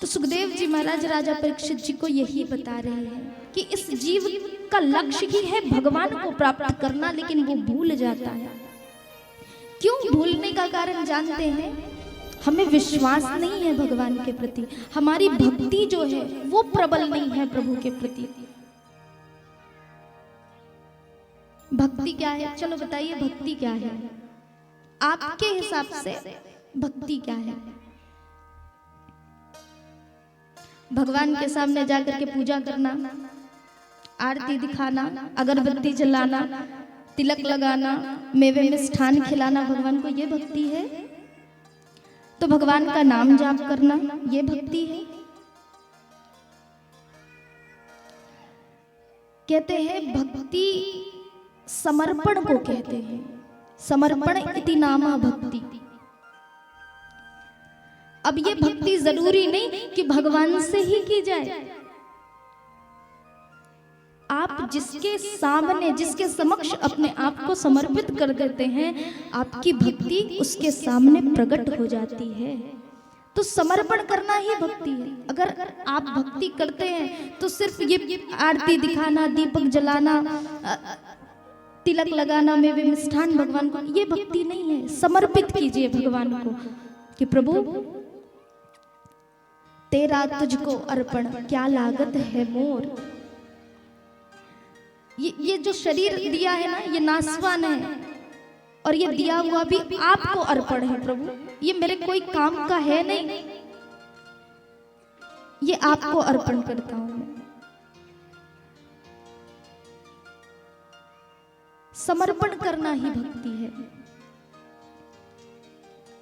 तो सुखदेव जी महाराज राजा परीक्षित जी को यही बता रहे हैं कि इस जीव का लक्ष्य ही है भगवान को प्राप्त करना, लेकिन वो भूल जाता है। क्यों भूलने का कारण जानते हैं? हमें विश्वास नहीं है भगवान के प्रति, हमारी भक्ति जो है वो प्रबल नहीं है प्रभु के प्रति। भक्ति क्या है? चलो बताइए, भक्ति क्या है आपके हिसाब से? भक्ति क्या है? भगवान के सामने जाकर के पूजा करना, आरती दिखाना, अगरबत्ती जलाना, तिलक लगाना, मेवे मिष्ठान खिलाना भगवान को, ये भक्ति है? तो भगवान का नाम जाप करना, ये भक्ति है? कहते हैं भक्ति समर्पण को कहते हैं, समर्पण इति नामा भक्ति। अब ये भक्ति जरूरी नहीं कि भगवान से ही की जाए, आप जिसके सामने, जिसके समक्ष अपने आप को समर्पित कर देते हैं, आपकी भक्ति उसके सामने प्रकट हो जाती है। तो समर्पण करना ही भक्ति है। अगर आप भक्ति करते हैं तो सिर्फ ये आरती दिखाना, दीपक जलाना, तिलक लगाना, मेवे मिष्ठान भगवान को, ये भक्ति नहीं है। समर्पित कीजिए भगवान को कि प्रभु तेरा तुझको अर्पण, क्या लागत है मोर। ये जो शरीर दिया है ना, ये नासवान है, और ये दिया हुआ भी आपको अर्पण है प्रभु। ये मेरे कोई काम का है नहीं, ये आपको अर्पण करता हूं मैं। समर्पण करना ही भक्ति है।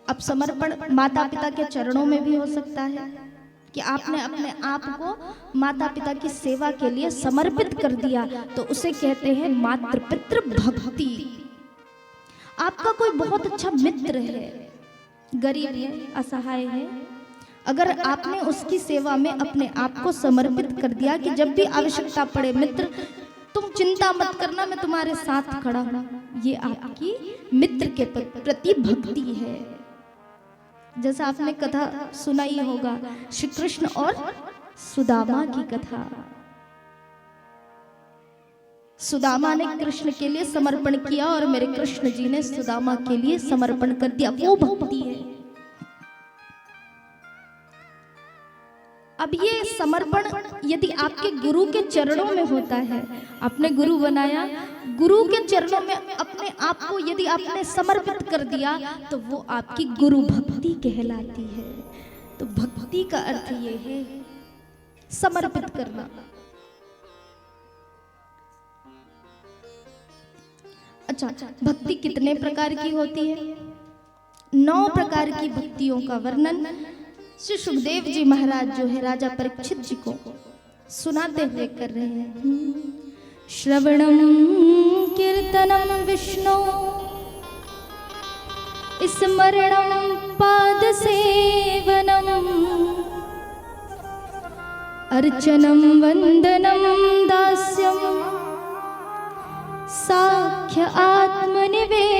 अब समर्पण माता पिता के चरणों में भी हो सकता है कि आपने अपने आप को माता पिता की सेवा के लिए समर्पित कर दिया, तो उसे कहते हैं मातृ पितृ भक्ति। आपका कोई बहुत अच्छा मित्र है, गरीब है, असहाय है, अगर आपने उसकी सेवा में अपने आप को समर्पित कर दिया कि जब भी आवश्यकता पड़े मित्र तुम चिंता मत करना, मैं तुम्हारे साथ खड़ा हूं, ये आपकी मित्र के प्रति भक्ति है। जैसा आपने कथा सुना ही होगा, श्री कृष्ण और सुदामा की कथा। सुदामा ने कृष्ण के लिए समर्पण किया और मेरे कृष्ण जी ने सुदामा के लिए समर्पण कर दिया, वो भक्ति है। अब ये समर्पण यदि आपके गुरु के चरणों में होता है, आपने गुरु बनाया, गुरु के चरणों में अपने आप को यदि आपने समर्पित कर दिया, तो वो आपकी गुरु भक्ति कहलाती है। तो भक्ति का अर्थ ये है समर्पित करना। अच्छा, भक्ति कितने प्रकार की होती है? 9 प्रकार की भक्तियों का वर्णन श्री सुखदेव जी महाराज जो है राजा परीक्षित जी को सुनाते हुए कर रहे हैं। श्रवणम कीर्तनम विष्णु स्मरणम पाद सेवनम अर्चनम वंदनम दास्यम साख्य आत्मनिवेदनम।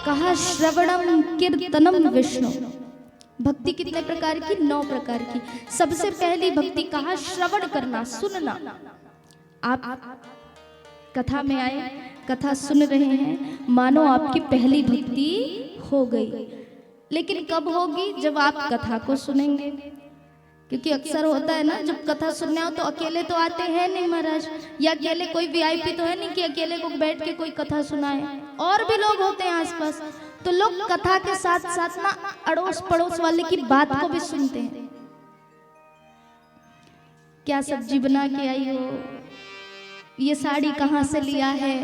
कहा श्रवणम कीर्तनम विष्णु। भक्ति कितने प्रकार की? 9 प्रकार की। सबसे पहली भक्ति कहा श्रवण करना, सुनना। आप कथा में आए, कथा सुन रहे हैं, मानो आपकी पहली भक्ति हो गई। लेकिन कब होगी? जब आप कथा को सुनेंगे। क्योंकि अक्सर होता है ना, जब कथा सुनने हो तो अकेले तो आते हैं नहीं महाराज, या अकेले कोई वीआईपी तो है नहीं कि अकेले को बैठ के कोई कथा सुनाए, और भी लोग होते हैं आसपास। तो लोग कथा के साथ साथ ना अड़ोस पड़ोस वाले की बात को भी सुनते हैं। क्या सब्जी बना के आई हो, ये साड़ी कहाँ से लिया है,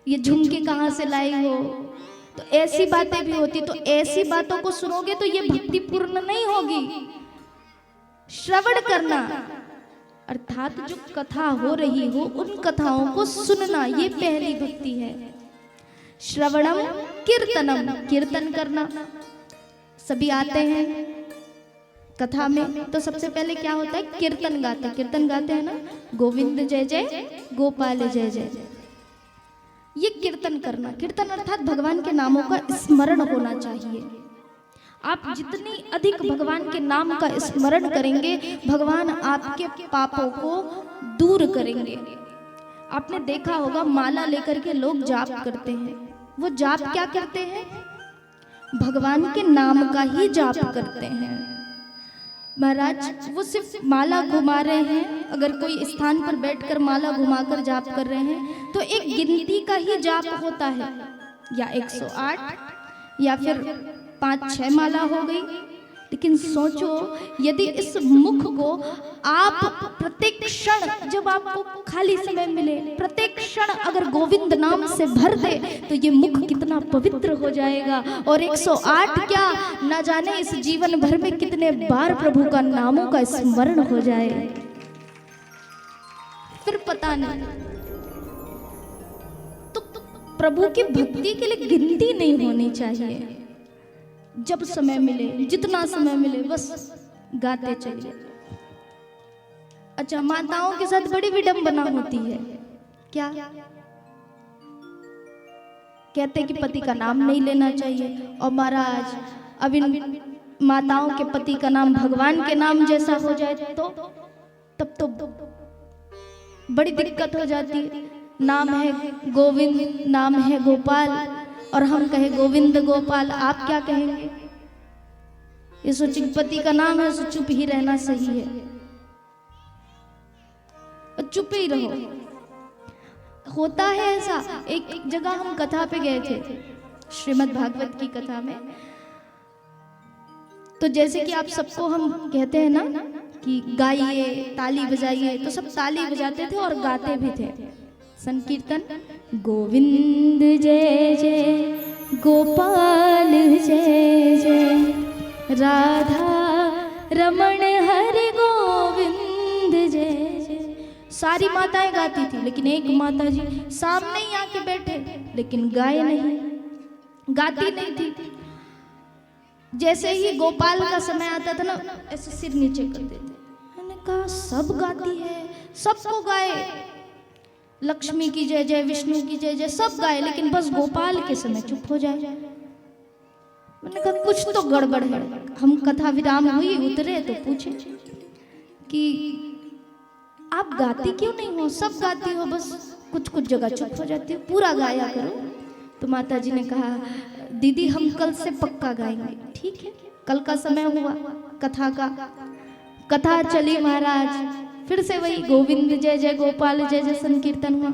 ये झुमके कहाँ से लाई हो, तो ऐसी बातें भी होती। तो ऐसी बातों को सुनोगे तो ये भक्ति पूर्ण नहीं होगी। श्रवण करना अर्थात जो कथा हो रही हो उन कथाओं को सुनना, ये पहली भक्ति है। श्रवणम कीर्तनम, कीर्तन करना। सभी आते हैं कथा में तो सबसे पहले क्या होता है? कीर्तन गाते। कीर्तन गाते हैं ना, गोविंद जय जय गोपाल जय जय। ये कीर्तन करना, कीर्तन अर्थात भगवान के नामों का स्मरण होना चाहिए। आप जितनी अधिक भगवान के नाम का स्मरण करेंगे, भगवान आपके पापों को दूर करेंगे। आपने देखा होगा माला लेकर के लोग जाप करते हैं, वो जाप क्या करते हैं? भगवान के नाम का ही जाप करते हैं। महाराज वो सिर्फ माला घुमा रहे हैं, अगर कोई स्थान पर बैठकर माला घुमाकर जाप कर रहे हैं तो एक गिनती का ही जाप होता है, या 108 या फिर 5-6 माला हो गई। लेकिन सोचो यदि इस मुख को आप प्रत्येक क्षण, जब आपको खाली समय मिले, प्रत्येक क्षण अगर गोविंद नाम से भर दे तो ये मुख कितना पवित्र हो जाएगा। और 108 क्या, न जाने इस जीवन भर में कितने बार प्रभु का नामों का स्मरण हो जाए, फिर पता नहीं। तो प्रभु की भक्ति के लिए गिनती नहीं होनी चाहिए। जब समय मिले, जितना समय मिले, बस गाते चलिए। अच्छा, माताओं के साथ बड़ी विडंबना होती है। क्या कहते कि पति का नाम नहीं लेना चाहिए, और महाराज अब इन माताओं के पति का नाम भगवान के नाम जैसा हो जाए तो तब तो बड़ी दिक्कत हो जाती है। नाम है गोविंद, नाम है गोपाल, और हम कहे गोविंद गोपाल, आप क्या कहेंगे? ये सोचिए पति का नाम है, सो चुप ही रहना सही है, चुप ही रहो। होता है ऐसा। एक जगह हम कथा पे गए थे, श्रीमद् भागवत की कथा में। तो जैसे कि आप सबको हम कहते हैं ना कि गाइए, ताली बजाइए, तो सब ताली बजाते थे और गाते भी थे संकीर्तन। गोविंद जय जय, गोपाल जय जय, राधा रमण हरि गोविंद जय जय। सारी माताएं गाती थी, लेकिन एक माता जी सामने ही आके बैठे, लेकिन गाए नहीं, गाती नहीं थी। जैसे ही गोपाल का समय आता था ना, ऐसे सिर नीचे कर देते। मैंने कहा सब गाती है, सबको गाए, लक्ष्मी की जय जय, विष्णु की जय जय, सब गाए, लेकिन बस गोपाल के समय चुप हो जाए। मैंने कहा कुछ तो गड़बड़ है। हम कथा विराम हुई, उतरे तो पूछे कि आप गाती क्यों नहीं हो? सब गाती हो, बस कुछ कुछ जगह चुप हो जाती हो, पूरा गाया करो। तो माता जी ने कहा दीदी हम कल से पक्का गाएंगे। ठीक है, कल का समय हुआ कथा का, कथा चली महाराज, फिर से वही गोविंद जय जय, गोपाल जय जय संकीर्तन हुआ।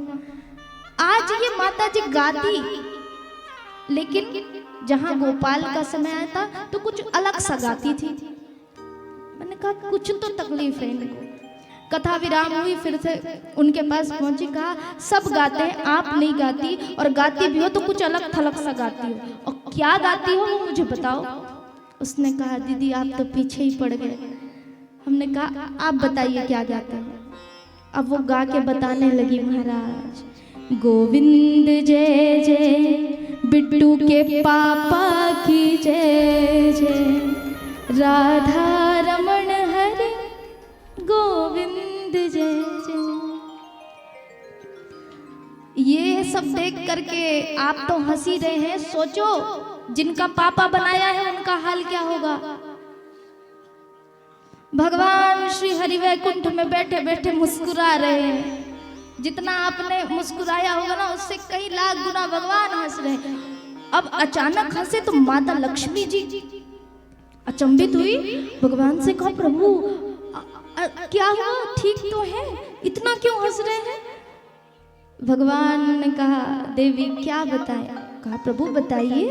आज ये माता जी गाती, लेकिन जहां गोपाल का समय आया था तो कुछ अलग सा गाती थी। मैंने कहा कुछ तो तकलीफ है इनको। कथा विराम हुई, फिर से उनके पास पहुंची, कहा सब गाते हैं, आप नहीं गाती, और गाती भी हो तो कुछ अलग थलग सा गाती हो, और क्या गाती हो वो मुझे बताओ। उसने कहा दीदी आप तो पीछे ही पड़ गए। हमने कहा आप बताइए क्या गाते हैं। अब वो गा के बताने लगी महाराज, गोविंद जय जय, बिट्टू के पापा की जय जय, राधा रमण हरि गोविंद जय जय। ये सब देख करके आप तो हंसी रहे हैं, सोचो जिनका पापा बनाया है उनका हाल क्या होगा। भगवान श्री हरि वैकुंठ में बैठे बैठे मुस्कुरा रहे हैं। जितना आपने मुस्कुराया होगा ना, उससे कई लाख गुना भगवान हंस रहे हैं। अब अचानक हंसे तो माता लक्ष्मी जी अचंभित हुई, भगवान से कहा प्रभु क्या हुआ, ठीक तो है, इतना क्यों हंस रहे हैं? भगवान ने कहा देवी क्या बताएं? कहा प्रभु बताइए,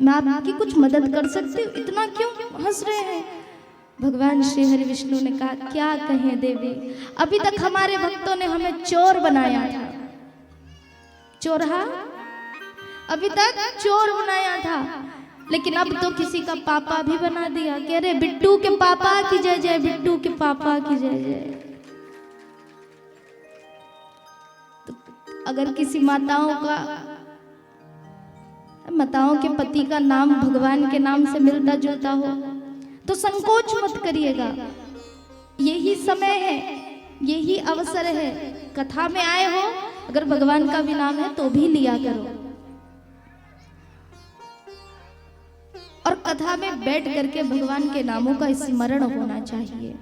मैं आपकी कुछ मदद कर सकती हूँ, इतना क्यों हंस रहे हैं? भगवान श्री हरि विष्णु ने कहा क्या कहें देवी, अभी तक हमारे भक्तों ने हमें चोर बनाया था, चोरहा, अभी तक चोर बनाया था, लेकिन अब तो किसी का पापा भी बना दिया। कह रहे बिट्टू के पापा की जय जय, बिट्टू के पापा की जय जय। तो अगर किसी माताओं के पति का नाम भगवान के नाम से मिलता जुलता हो तो संकोच मत करिएगा। यही समय है, यही अवसर है, कथा में आए हो अगर भगवान का भी नाम है तो भी लिया करो। और कथा में बैठ करके भगवान के नामों का स्मरण होना चाहिए,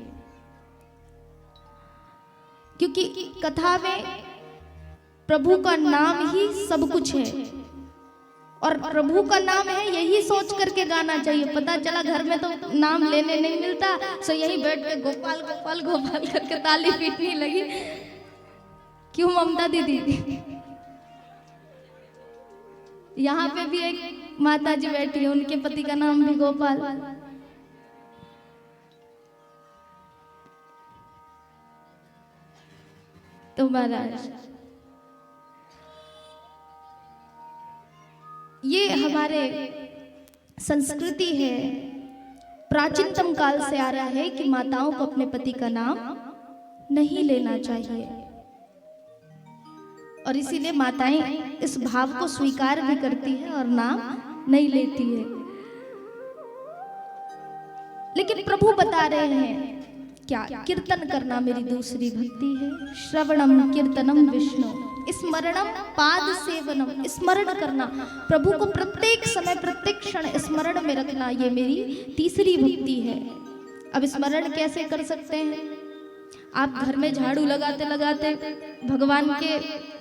क्योंकि कथा में प्रभु का नाम ही सब कुछ है और प्रभु का नाम है यही सोच करके गाना चाहिए। पता चला घर में तो नाम लेने नहीं मिलता, सो यही बैठ के गोपाल गोपाल गोपाल करके ताली पीटने लगी। क्यों ममता दीदी? यहाँ पे भी एक माता जी बैठी है, उनके पति का नाम भी गोपाल। तो महाराज ये हमारे संस्कृति है, प्राचीनतम काल से आ रहा है कि माताओं को अपने पति का नाम नहीं लेना चाहिए, और इसीलिए माताएं इस भाव को स्वीकार भी करती है और नाम नहीं लेती है। लेकिन प्रभु बता रहे हैं क्या? कीर्तन करना मेरी दूसरी भक्ति है। श्रवणम कीर्तनम विष्णु स्मरणम पाद सेवनम, स्मरण करना, प्रभु को प्रत्येक समय प्रत्येक क्षण स्मरण में रखना, ये मेरी तीसरी भक्ति है। अब स्मरण कैसे कर सकते हैं? आप घर में झाड़ू लगाते लगाते भगवान के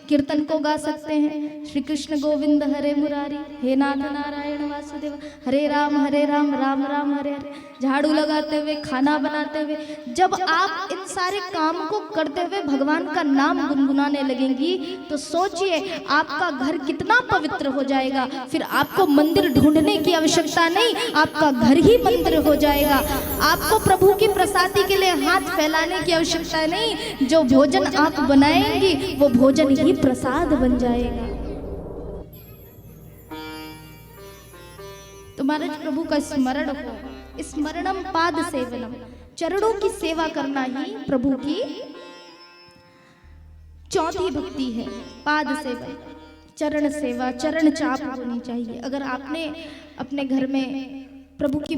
कीर्तन को गा सकते हैं। श्री कृष्ण गोविंद हरे मुरारी, हे नाथ नारायण वासुदेव, हरे राम राम राम हरे हरे। झाड़ू लगाते हुए, खाना बनाते हुए, जब आप इन सारे काम को करते हुए भगवान का नाम गुनगुनाने लगेंगी तो सोचिए आपका घर कितना पवित्र हो जाएगा। फिर आपको मंदिर ढूंढने की आवश्यकता नहीं, आपका घर ही मंदिर हो जाएगा। आपको प्रभु की प्रसादी के लिए हाथ फैलाने की आवश्यकता नहीं, जो भोजन आप बनाएंगी वो भोजन ही प्रसाद बन जाएगा। तो महाराज प्रभु का स्मरण हो, स्मरणम पाद सेवनम, चरणों की सेवा करना ही प्रभु की चौथी भक्ति है। पाद सेवन, चरण सेवा, चरण चाप होनी चाहिए। अगर आपने अपने घर में प्रभु की